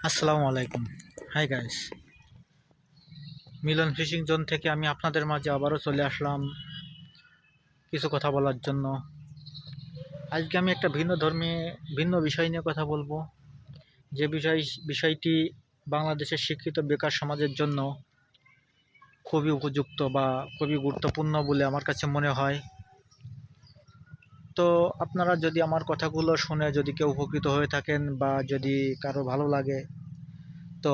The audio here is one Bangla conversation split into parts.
আসসালামু আলাইকুম। হাই গাইস, মিলন ফিশিং জোন থেকে আমি আপনাদের মাঝে আবারও চলে আসলাম কিছু কথা বলার জন্য। আজকে আমি একটা ভিন্ন বিষয় নিয়ে কথা বলবো, যে বিষয়টি বাংলাদেশের শিক্ষিত বেকার সমাজের জন্য খুবই উপযুক্ত বা খুবই গুরুত্বপূর্ণ বলে আমার কাছে মনে হয়। তো আপনারা যদি আমার কথাগুলো শুনে যদি কেউ উপকৃত হয়ে থাকেন বা যদি কারো ভালো লাগে, তো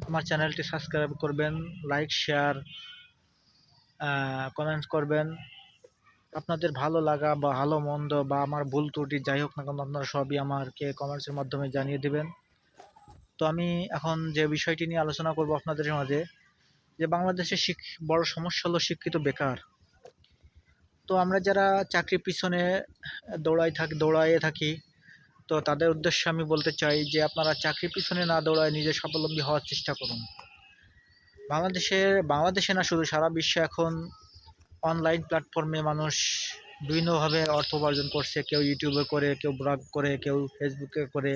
আমার চ্যানেলটি সাবস্ক্রাইব করবেন, লাইক শেয়ার কমেন্টস করবেন। আপনাদের ভালো লাগা বা ভালো মন্দ বা আমার ভুল ত্রুটি যাই হোক না কেন, আপনারা সবই আমাকে কমেন্টসের মাধ্যমে জানিয়ে দিবেন। তো আমি এখন যে বিষয়টি নিয়ে আলোচনা করব আপনাদের মাঝে, যে বাংলাদেশের বড় সমস্যা হলো শিক্ষিত বেকার। তো আমরা যারা চাকরির পিছনে দৌড়াইয়ে থাকি, তো তাদের উদ্দেশ্যে আমি বলতে চাই যে আপনারা চাকরির পিছনে না দৌড়ায় নিজে স্বাবলম্বী হওয়ার চেষ্টা করুন। বাংলাদেশে না, শুধু সারা বিশ্বে এখন অনলাইন প্ল্যাটফর্মে মানুষ বিভিন্নভাবে অর্থ উপার্জন করছে। কেউ ইউটিউবে করে, কেউ ব্লগ করে, কেউ ফেসবুকে করে,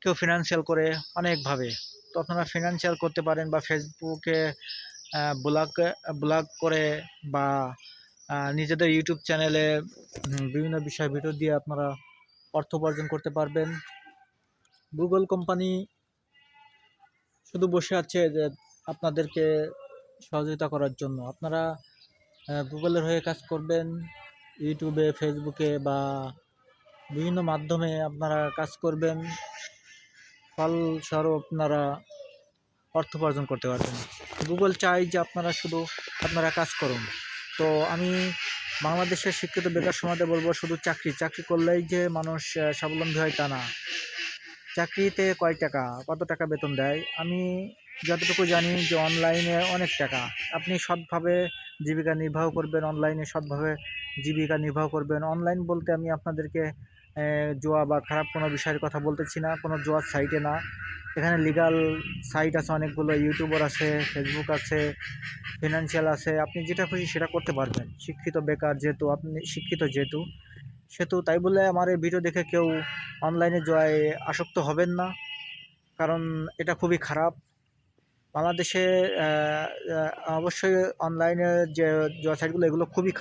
কেউ ফিনান্সিয়াল করে, অনেকভাবে। তো আপনারা ফিনান্সিয়াল করতে পারেন বা ফেসবুকে ব্লগ ব্লগ করে বা নিজেদের ইউটিউব চ্যানেলে বিভিন্ন বিষয় ভিডিও দিয়ে আপনারা অর্থ উপার্জন করতে পারবেন। গুগল কোম্পানি শুধু বসে আছে যে আপনাদেরকে সহযোগিতা করার জন্য। আপনারা গুগলের হয়ে কাজ করবেন, ইউটিউবে, ফেসবুকে বা বিভিন্ন মাধ্যমে আপনারা কাজ করবেন, ফলস্বরূপ আপনারা অর্থ উপার্জন করতে পারবেন। গুগল চাই যে আপনারা কাজ করুন। তো আমি বাংলাদেশের শিক্ষিত বেকার সমাজে বলবো, শুধু চাকরি করলেই যে মানুষ স্বাবলম্বী হয় তা না। চাকরিতে কত টাকা বেতন দেয়? আমি যতটুকু জানি যে অনলাইনে অনেক টাকা। আপনি সৎভাবে জীবিকা নির্বাহ করবেন, অনলাইনে সৎভাবে জীবিকা নির্বাহ করবেন। অনলাইন বলতে আমি আপনাদেরকে জুয়া বা খারাপ কোনো বিষয়ের কথা বলতেছি না, কোনো জুয়ার সাইটে না। এখানে লিগাল সাইট আছে অনেকগুলো, ইউটিউবার আছে, ফেসবুক আছে, ফিনান্সিয়াল আছে। আপনি যেটা খুশি সেটা করতে পারবেন। আপনি শিক্ষিত সেহেতু তাই বলে আমার এই ভিডিও দেখে কেউ অনলাইনে জুয়ায় আসক্ত হবেন না, কারণ এটা খুবই খারাপ। বাংলাদেশে অবশ্যই অনলাইনে যে জুয়া সাইটগুলো, এগুলো খুবই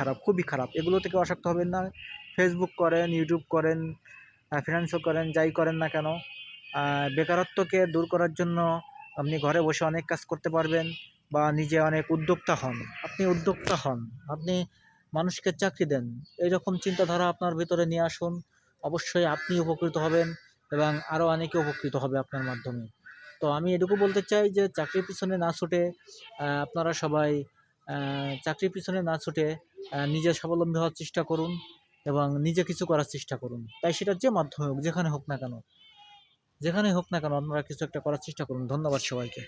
খারাপ। এগুলো থেকে আসক্ত হবেন না। ফেসবুক করেন, ইউটিউব করেন, ফিনান্সও করেন, যাই করেন না কেন, বেকারত্বকে দূর করার জন্য আপনি ঘরে বসে অনেক কাজ করতে পারবেন বা নিজে অনেক উদ্যোক্তা হন। আপনি মানুষকে চাকরি দেন, এইরকম চিন্তাধারা আপনার ভিতরে নিয়ে আসুন। অবশ্যই আপনি উপকৃত হবেন এবং আরও অনেকে উপকৃত হবে আপনার মাধ্যমে। তো আমি এটুকু বলতে চাই যে চাকরির পিছনে না ছুটে আপনারা সবাই চাকরির পিছনে না ছুটে নিজে স্বাবলম্বী হওয়ার চেষ্টা করুন এবং নিজে কিছু করার চেষ্টা করুন। তাই সেটা যে মাধ্যমে হোক, যেখানে হোক না কেন আপনারা কিছু একটা করার চেষ্টা করুন। ধন্যবাদ সবাইকে।